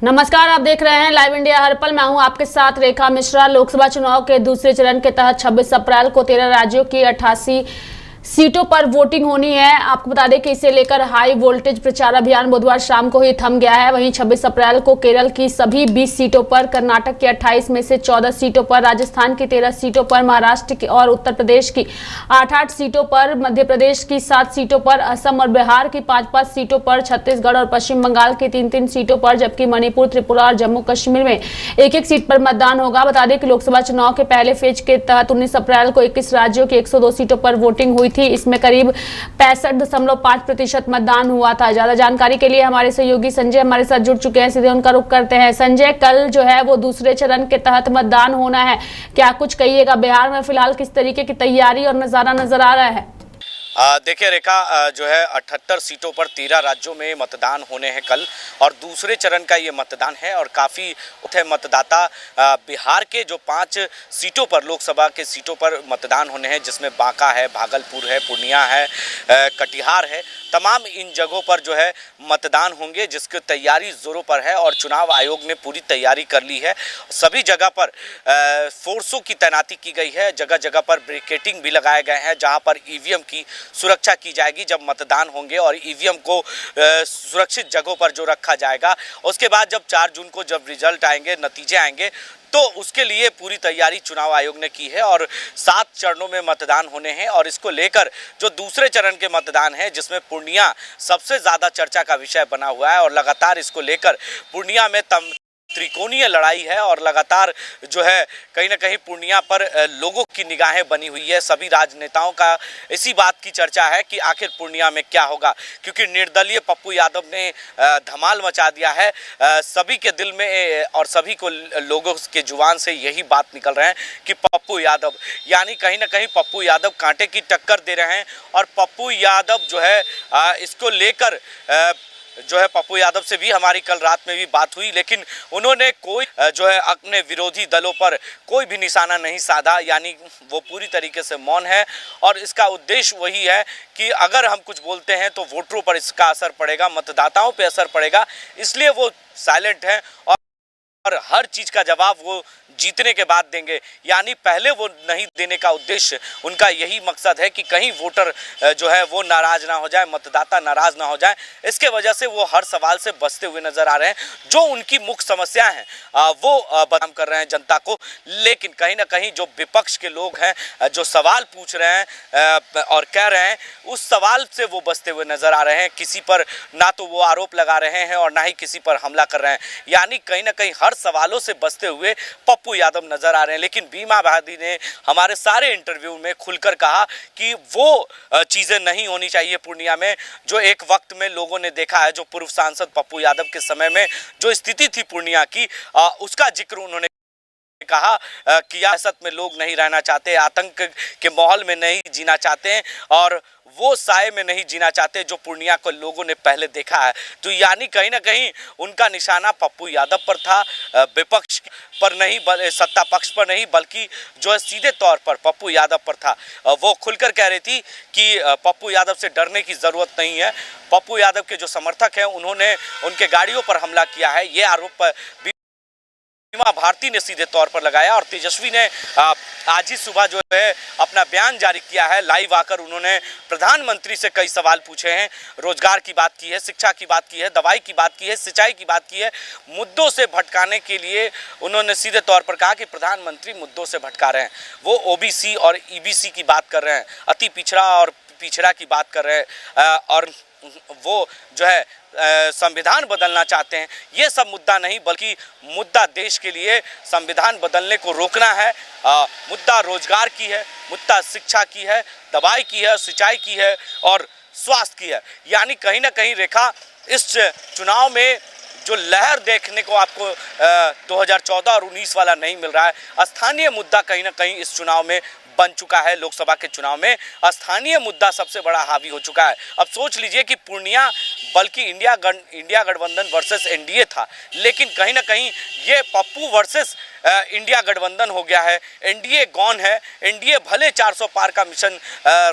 नमस्कार, आप देख रहे हैं लाइव इंडिया हर पल। मैं हूं आपके साथ रेखा मिश्रा। लोकसभा चुनाव के दूसरे चरण के तहत 26 अप्रैल को 13 राज्यों की 88 सीटों पर वोटिंग होनी है। आपको बता दें कि इसे लेकर हाई वोल्टेज प्रचार अभियान बुधवार शाम को ही थम गया है। वहीं 26 अप्रैल को केरल की सभी 20 सीटों पर, कर्नाटक की 28 में से 14 सीटों पर, राजस्थान की 13 सीटों पर, महाराष्ट्र की और उत्तर प्रदेश की 8-8 सीटों पर, मध्य प्रदेश की 7 सीटों पर, असम और बिहार की 5-5 सीटों पर, छत्तीसगढ़ और पश्चिम बंगाल की 3-3 सीटों पर, जबकि मणिपुर, त्रिपुरा और जम्मू कश्मीर में 1-1 सीट पर मतदान होगा। बता दें कि लोकसभा चुनाव के पहले फेज के तहत 19 अप्रैल को 21 राज्यों की 102 सीटों पर वोटिंग हुई थी। इसमें करीब 65.5% मतदान हुआ था। ज्यादा जानकारी के लिए हमारे सहयोगी संजय हमारे साथ जुड़ चुके हैं, सीधे उनका रुख करते हैं। संजय, कल जो है वो दूसरे चरण के तहत मतदान होना है, क्या कुछ कहिएगा? बिहार में फिलहाल किस तरीके की तैयारी और नजारा नजर आ रहा है? देखिए रेखा, जो है 78 सीटों पर 13 राज्यों में मतदान होने हैं कल, और दूसरे चरण का ये मतदान है। और काफ़ी मतदाता बिहार के जो 5 सीटों पर, लोकसभा के सीटों पर मतदान होने हैं, जिसमें बांका है, भागलपुर है, पूर्णिया है, कटिहार है, तमाम इन जगहों पर जो है मतदान होंगे, जिसकी तैयारी जोरों पर है। और चुनाव आयोग ने पूरी तैयारी कर ली है। सभी जगह पर फोर्सों की तैनाती की गई है। जगह जगह पर बैरिकेडिंग भी लगाए गए हैं, जहां पर ईवीएम की सुरक्षा की जाएगी जब मतदान होंगे, और ईवीएम को सुरक्षित जगहों पर जो रखा जाएगा। उसके बाद जब 4 जून को जब रिजल्ट आएंगे, नतीजे आएंगे, तो उसके लिए पूरी तैयारी चुनाव आयोग ने की है। और 7 चरणों में मतदान होने हैं, और इसको लेकर जो दूसरे चरण के मतदान है, जिसमें पूर्णिया सबसे ज़्यादा चर्चा का विषय बना हुआ है, और लगातार इसको लेकर पूर्णिया में त्रिकोणीय लड़ाई है। और लगातार जो है कहीं ना कहीं पूर्णिया पर लोगों की निगाहें बनी हुई है। सभी राजनेताओं का इसी बात की चर्चा है कि आखिर पूर्णिया में क्या होगा, क्योंकि निर्दलीय पप्पू यादव ने धमाल मचा दिया है सभी के दिल में, और सभी को लोगों के जुबान से यही बात निकल रहे हैं कि पप्पू यादव, यानी कहीं ना कहीं पप्पू यादव कांटे की टक्कर दे रहे हैं। और पप्पू यादव जो है इसको लेकर जो है पप्पू यादव से भी हमारी कल रात में भी बात हुई, लेकिन उन्होंने कोई जो है अपने विरोधी दलों पर कोई भी निशाना नहीं साधा, यानी वो पूरी तरीके से मौन है। और इसका उद्देश्य वही है कि अगर हम कुछ बोलते हैं तो वोटरों पर इसका असर पड़ेगा, मतदाताओं पर असर पड़ेगा, इसलिए वो साइलेंट हैं। और हर चीज़ का जवाब वो जीतने के बाद देंगे, यानी पहले वो नहीं देने का उद्देश्य उनका यही मकसद है कि कहीं वोटर जो है वो नाराज ना हो जाए, मतदाता नाराज ना हो जाए। इसके वजह से वो हर सवाल से बचते हुए नजर आ रहे हैं। जो उनकी मुख्य समस्या है वो बदनाम कर रहे हैं जनता को, लेकिन कहीं ना कहीं जो विपक्ष के लोग हैं जो सवाल पूछ रहे हैं और कह रहे हैं, उस सवाल से वो बचते हुए नजर आ रहे हैं। किसी पर ना तो वो आरोप लगा रहे हैं और ना ही किसी पर हमला कर रहे हैं, यानी कहीं ना कहीं हर सवालों से बचते हुए पप्पू यादव नजर आ रहे हैं। लेकिन बीमा भादी ने हमारे सारे इंटरव्यू में खुलकर कहा कि वो चीजें नहीं होनी चाहिए पूर्णिया में, जो एक वक्त में लोगों ने देखा है। जो पूर्व सांसद पप्पू यादव के समय में जो स्थिति थी पूर्णिया की, उसका जिक्र उन्होंने कहा कि सियासत में लोग नहीं रहना चाहते, आतंक के माहौल में नहीं जीना चाहते हैं, और वो साए में नहीं जीना चाहते जो पूर्णिया को लोगों ने पहले देखा है। तो यानी कहीं ना कहीं उनका निशाना पप्पू यादव पर था, विपक्ष पर नहीं, सत्ता पक्ष पर नहीं, बल्कि जो है सीधे तौर पर पप्पू यादव पर था। वो खुलकर कह रही थी कि पप्पू यादव से डरने की ज़रूरत नहीं है। पप्पू यादव के जो समर्थक हैं उन्होंने उनके गाड़ियों पर हमला किया है, ये आरोप बीमा भारती ने सीधे तौर पर लगाया। और तेजस्वी ने आज ही सुबह जो है अपना बयान जारी किया है। लाइव आकर उन्होंने प्रधानमंत्री से कई सवाल पूछे हैं, रोजगार की बात की है, शिक्षा की बात की है, दवाई की बात की है, सिंचाई की बात की है। मुद्दों से भटकाने के लिए उन्होंने सीधे तौर पर कहा कि प्रधानमंत्री मुद्दों से भटका रहे हैं। वो ओबीसी और ईबीसी की बात कर रहे हैं, अति पिछड़ा और पिछड़ा की बात कर रहे हैं, और वो जो है संविधान बदलना चाहते हैं। ये सब मुद्दा नहीं, बल्कि मुद्दा देश के लिए संविधान बदलने को रोकना है। मुद्दा रोजगार की है, मुद्दा शिक्षा की है, दवाई की है, सिंचाई की है और स्वास्थ्य की है। यानी कहीं ना कहीं रेखा, इस चुनाव में जो लहर देखने को आपको 2014 और 19 वाला नहीं मिल रहा है। स्थानीय मुद्दा कहीं ना कहीं इस चुनाव में बन चुका है। लोकसभा के चुनाव में स्थानीय मुद्दा सबसे बड़ा हावी हो चुका है। अब सोच लीजिए कि पूर्णिया बल्कि इंडिया गठबंधन वर्सेस एनडीए था, लेकिन कहीं ना कहीं ये पप्पू वर्सेस इंडिया गठबंधन हो गया है। एनडीए गॉन है। एनडीए भले 400 पार का मिशन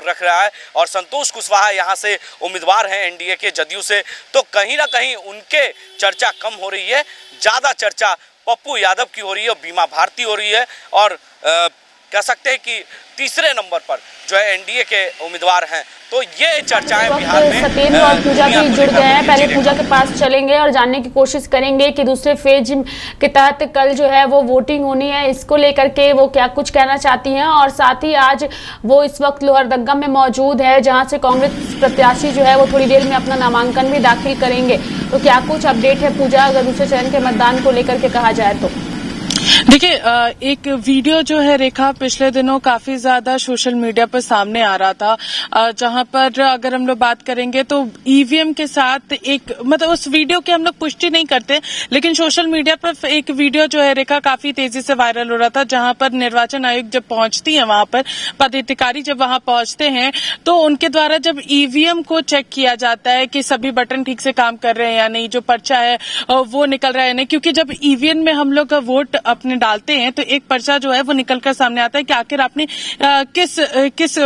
रख रहा है और संतोष कुशवाहा यहाँ से उम्मीदवार हैं एनडीए के जदयू से, तो कहीं ना कहीं उनके चर्चा कम हो रही है। ज़्यादा चर्चा पप्पू यादव की हो रही है और बीमा भारती हो रही है, और कह सकते हैं कि तीसरे नंबर पर जो है एनडीए के उम्मीदवार हैं। तो ये चर्चाएं बिहार में सत्येंद्र और पूजा भी जुड़ गए हैं। पहले पूजा के पास चलेंगे और जानने की कोशिश करेंगे कि दूसरे फेज के तहत कल जो है वो वोटिंग होनी है, इसको लेकर के वो क्या कुछ कहना चाहती हैं, और साथ ही आज वो इस वक्त लोहरदगा में मौजूद है जहां से कांग्रेस प्रत्याशी जो है वो थोड़ी देर में अपना नामांकन भी दाखिल करेंगे। तो क्या कुछ अपडेट है पूजा, अगर दूसरे चरण के मतदान को लेकर के कहा जाए तो? देखिए, एक वीडियो जो है रेखा पिछले दिनों काफी ज्यादा सोशल मीडिया पर सामने आ रहा था, जहां पर अगर हम लोग बात करेंगे तो ईवीएम के साथ एक मतलब उस वीडियो की हम लोग पुष्टि नहीं करते, लेकिन सोशल मीडिया पर एक वीडियो जो है रेखा काफी तेजी से वायरल हो रहा था, जहां पर निर्वाचन आयोग जब पहुंचती है वहां पर पदाधिकारी जब वहां पहुंचते हैं तो उनके द्वारा जब ईवीएम को चेक किया जाता है कि सभी बटन ठीक से काम कर रहे हैं या नहीं, जो पर्चा है वो निकल रहा है नहीं, क्योंकि जब ईवीएम में हम लोग वोट अपने डालते हैं तो एक पर्चा जो है वो निकलकर सामने आता है कि आखिर आपने किस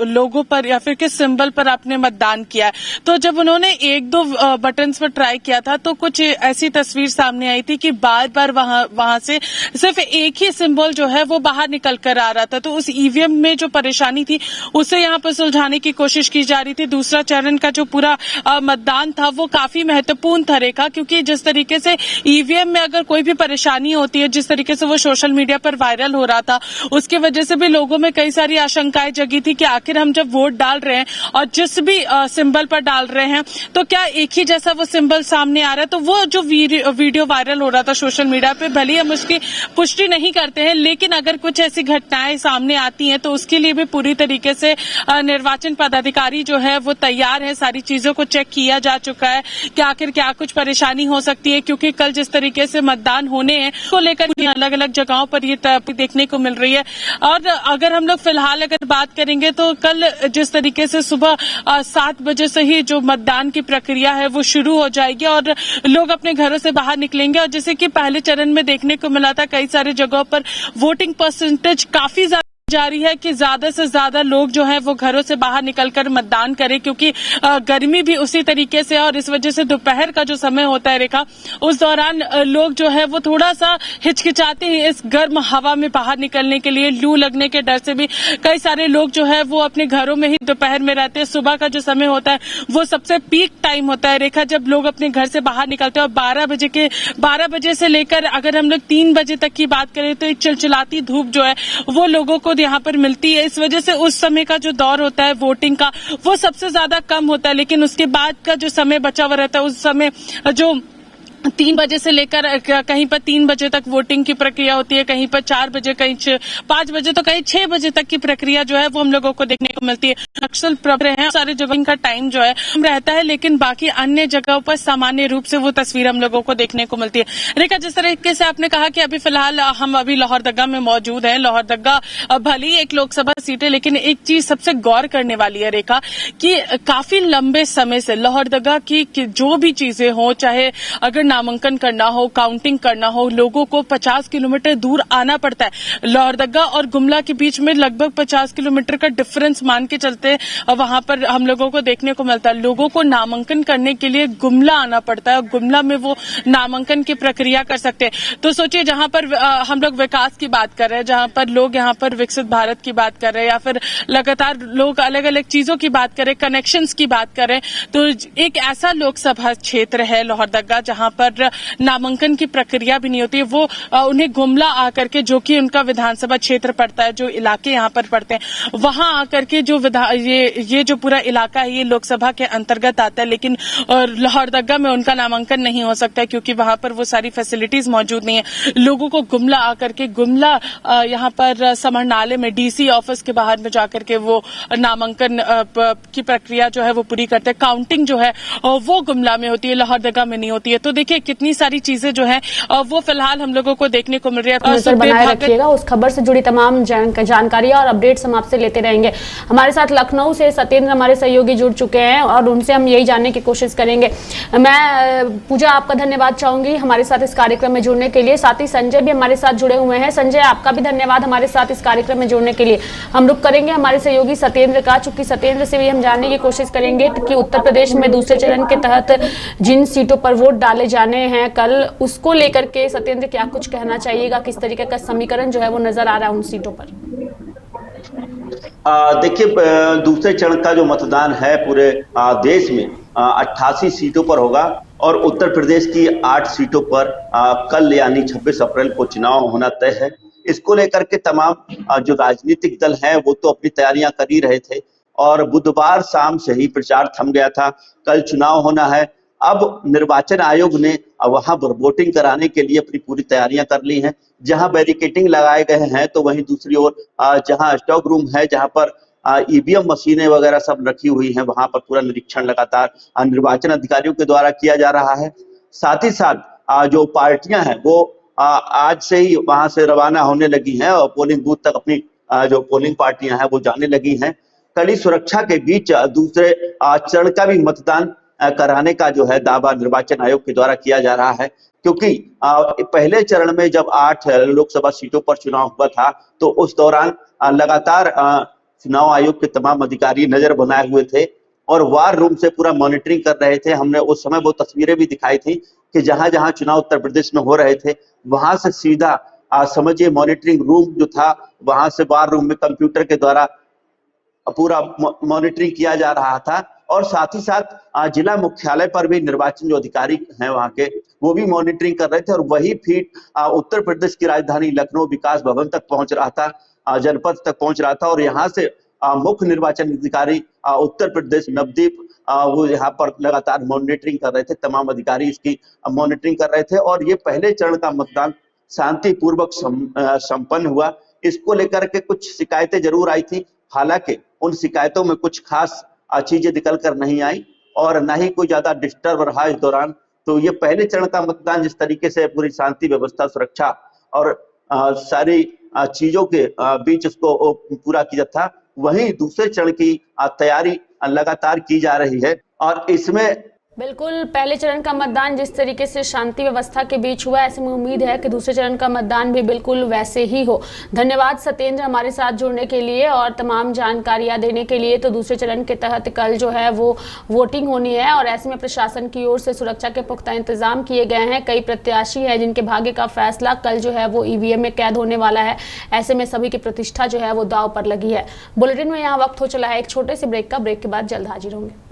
लोगो पर या फिर किस सिंबल पर आपने मतदान किया है। तो जब उन्होंने एक दो बटन्स पर ट्राई किया था तो कुछ ऐसी तस्वीर सामने आई थी कि बार बार वहां से सिर्फ एक ही सिंबल जो है वो बाहर निकल कर आ रहा था। तो उस ईवीएम में जो परेशानी थी उसे यहाँ पर सुलझाने की कोशिश की जा रही थी। दूसरा चरण का जो पूरा मतदान था वो काफी महत्वपूर्ण था रेखा, क्योंकि जिस तरीके से ईवीएम में अगर कोई भी परेशानी होती है, जिस तरीके से वो सोशल मीडिया पर वायरल हो रहा था, उसकी वजह से भी लोगों में कई सारी आशंकाएं जगी थी कि आखिर हम जब वोट डाल रहे हैं और जिस भी सिंबल पर डाल रहे हैं तो क्या एक ही जैसा वो सिंबल सामने आ रहा है। तो वो जो वीडियो वायरल हो रहा था सोशल मीडिया पे, भले ही हम उसकी पुष्टि नहीं करते हैं, लेकिन अगर कुछ ऐसी घटनाएं सामने आती हैं तो उसके लिए भी पूरी तरीके से निर्वाचन पदाधिकारी जो है वो तैयार है। सारी चीजों को चेक किया जा चुका है कि आखिर क्या कुछ परेशानी हो सकती है, क्योंकि कल जिस तरीके से मतदान होने हैं को लेकर अलग अलग जगहों पर ये देखने को मिल रही है। और अगर हम लोग फिलहाल अगर बात करेंगे तो कल जिस तरीके से सुबह 7 बजे से ही जो मतदान की प्रक्रिया है वो शुरू हो जाएगी और लोग अपने घरों से बाहर निकलेंगे। और जैसे कि पहले चरण में देखने को मिला था, कई सारी जगहों पर वोटिंग परसेंटेज काफी ज्यादा जारी है कि ज्यादा से ज्यादा लोग जो है वो घरों से बाहर निकलकर मतदान करें, क्योंकि गर्मी भी उसी तरीके से और इस वजह से दोपहर का जो समय होता है रेखा, उस दौरान लोग जो है वो थोड़ा सा हिचकिचाते हैं इस गर्म हवा में बाहर निकलने के लिए। लू लगने के डर से भी कई सारे लोग जो है वो अपने घरों में ही दोपहर में रहते हैं। सुबह का जो समय होता है वो सबसे पीक टाइम होता है रेखा, जब लोग अपने घर से बाहर निकलते हैं। और 12 बजे से लेकर अगर हम लोग 3 बजे तक की बात करें तो एक चिलचिलाती धूप जो है वो लोगों को यहाँ पर मिलती है। इस वजह से उस समय का जो दौर होता है वोटिंग का वो सबसे ज्यादा कम होता है, लेकिन उसके बाद का जो समय बचा हुआ रहता है उस समय जो 3 बजे से लेकर कहीं पर 3 बजे तक वोटिंग की प्रक्रिया होती है, कहीं पर 4 बजे, कहीं 5 बजे तो कहीं 6 बजे तक की प्रक्रिया जो है वो हम लोगों को देखने को मिलती है। नक्सल प्रभावित हैं, सारे जगह का टाइम जो है रहता है, लेकिन बाकी अन्य जगहों पर सामान्य रूप से वो तस्वीर हम लोगों को देखने को मिलती है। रेखा, जिस तरीके से आपने कहा कि अभी फिलहाल हम अभी लोहरदगा में मौजूद हैं। लोहरदगा भले ही एक लोकसभा सीट है, लेकिन एक चीज सबसे गौर करने वाली है रेखा कि काफी लंबे समय से लोहरदगा की जो भी चीजें हो, चाहे अगर नामांकन करना हो, काउंटिंग करना हो, लोगों को 50 किलोमीटर दूर आना पड़ता है। लोहरदगा और गुमला के बीच में लगभग 50 किलोमीटर का डिफरेंस मान के चलते वहां पर हम लोगों को देखने को मिलता है। लोगों को नामांकन करने के लिए गुमला आना पड़ता है और गुमला में वो नामांकन की प्रक्रिया कर सकते हैं। तो सोचिए, जहां पर हम लोग विकास की बात कर रहे हैं, जहां पर लोग यहाँ पर विकसित भारत की बात कर रहे हैं, या फिर लगातार लोग अलग अलग चीजों की बात कर रहे हैं, कनेक्शंस की बात कर रहे हैं, तो एक ऐसा लोकसभा क्षेत्र है लोहरदगा जहां पर नामांकन की प्रक्रिया भी नहीं होती है। वो उन्हें गुमला आकर के, जो कि उनका विधानसभा क्षेत्र पड़ता है, जो इलाके यहाँ पर पड़ते हैं, वहां आकर के जो ये जो पूरा इलाका है ये लोकसभा के अंतर्गत आता है, लेकिन लोहरदगा में उनका नामांकन नहीं हो सकता है क्योंकि वहां पर वो सारी फैसिलिटीज मौजूद नहीं है। लोगों को गुमला आकर के यहाँ पर समरनाले में डीसी ऑफिस के बाहर में जाकर के वो नामांकन की प्रक्रिया जो है वो पूरी करते हैं। काउंटिंग जो है वो गुमला में होती है, लोहरदगा में नहीं होती है। तो देखिए, देखिए कितनी सारी चीजें जो है वो फिलहाल हम लोगों को देखने को मिल रही है। नजर बनाए रखिएगा, उस खबर से जुड़ी तमाम जानकारियां और अपडेट्स हम आपसे लेते रहेंगे। हमारे साथ लखनऊ से सत्येंद्र हमारे सहयोगी जुड़ चुके हैं और उनसे हम यही जानने की कोशिश करेंगे। मैं पूजा आपका धन्यवाद चाहूंगी हमारे साथ इस कार्यक्रम में जुड़ने के लिए। साथ ही संजय भी हमारे साथ जुड़े हुए हैं। संजय, आपका भी धन्यवाद हमारे साथ इस कार्यक्रम में जुड़ने के लिए। हम रुक करेंगे हमारे सहयोगी सत्येंद्र का, चूंकि सत्येंद्र से भी हम जानने की कोशिश करेंगे कि उत्तर प्रदेश में दूसरे चरण के तहत जिन सीटों पर वोट डाले जाने हैं कल, उसको लेकर के सत्येंद्र क्या कुछ कहना चाहिएगा, किस तरीके का समीकरण जो है वो नजर आ रहा है उन सीटों पर? देखिए, दूसरे चरण का जो मतदान है पूरे देश में 88 सीटों पर होगा और उत्तर प्रदेश की 8 सीटों पर कल यानी 26 अप्रैल को चुनाव होना तय है। इसको लेकर के तमाम जो राजनीतिक दल हैं वो तो अपनी तैयारियां कर ही रहे थे और बुधवार शाम से ही प्रचार थम गया था। कल चुनाव होना है। अब निर्वाचन आयोग ने वहां वोटिंग कराने के लिए अपनी पूरी तैयारियां कर ली हैं। जहां बैरिकेडिंग लगाए गए हैं तो वहीं दूसरी ओर जहां स्ट्रांग रूम है, जहां पर ईवीएम मशीनें वगैरह सब रखी हुई हैं, वहां पर पूरा निरीक्षण लगातार निर्वाचन अधिकारियों के द्वारा किया जा रहा है। साथ ही साथ जो पार्टियां हैं वो आज से ही वहां से रवाना होने लगी हैं और पोलिंग बूथ तक अपनी जो पोलिंग पार्टियां हैं वो जाने लगी हैं। कड़ी सुरक्षा के बीच दूसरे चरण का भी मतदान कराने का जो है दावा निर्वाचन आयोग के द्वारा किया जा रहा है, क्योंकि पहले चरण में जब 8 लोकसभा सीटों पर चुनाव हुआ था तो उस दौरान लगातार चुनाव आयोग के तमाम अधिकारी नजर बनाए हुए थे और वार रूम से पूरा मॉनिटरिंग कर रहे थे। हमने उस समय वो तस्वीरें भी दिखाई थी कि जहां जहां चुनाव उत्तर प्रदेश में हो रहे थे वहां से सीधा समझिए मॉनिटरिंग रूम जो था वहां से वार रूम में कंप्यूटर के द्वारा पूरा मॉनिटरिंग किया जा रहा था और साथ ही साथ जिला मुख्यालय पर भी निर्वाचन जो अधिकारी हैं वहां के वो भी मॉनिटरिंग कर रहे थे और वही फीड उत्तर प्रदेश की राजधानी लखनऊ विकास भवन तक पहुंच रहा था, जनपद तक पहुंच रहा था और यहाँ से मुख्य निर्वाचन अधिकारी उत्तर प्रदेश नवदीप वो यहाँ पर लगातार मॉनिटरिंग कर रहे थे। तमाम अधिकारी इसकी मॉनिटरिंग कर रहे थे और ये पहले चरण का मतदान शांतिपूर्वक संपन्न हुआ। इसको लेकर के कुछ शिकायतें जरूर आई थी, हालांकि उन शिकायतों में कुछ खास चीजें निकल कर नहीं आई और न ही कोई ज्यादा डिस्टर्ब रहा इस दौरान। तो ये पहले चरण का मतदान जिस तरीके से पूरी शांति व्यवस्था सुरक्षा और सारी चीजों के बीच उसको पूरा किया था, वहीं दूसरे चरण की तैयारी लगातार की जा रही है और इसमें बिल्कुल पहले चरण का मतदान जिस तरीके से शांति व्यवस्था के बीच हुआ, ऐसे में उम्मीद है कि दूसरे चरण का मतदान भी बिल्कुल वैसे ही हो। धन्यवाद सत्येंद्र हमारे साथ जुड़ने के लिए और तमाम जानकारियां देने के लिए। तो दूसरे चरण के तहत कल जो है वो वोटिंग होनी है और ऐसे में प्रशासन की ओर से सुरक्षा के पुख्ता इंतजाम किए गए हैं। कई प्रत्याशी हैं जिनके भाग्य का फैसला कल जो है वो ईवीएम में कैद होने वाला है। ऐसे में सभी की प्रतिष्ठा जो है वो दांव पर लगी है। बुलेटिन में यहाँ वक्त हो चला है एक छोटे से ब्रेक का। ब्रेक के बाद जल्द हाजिर होंगे।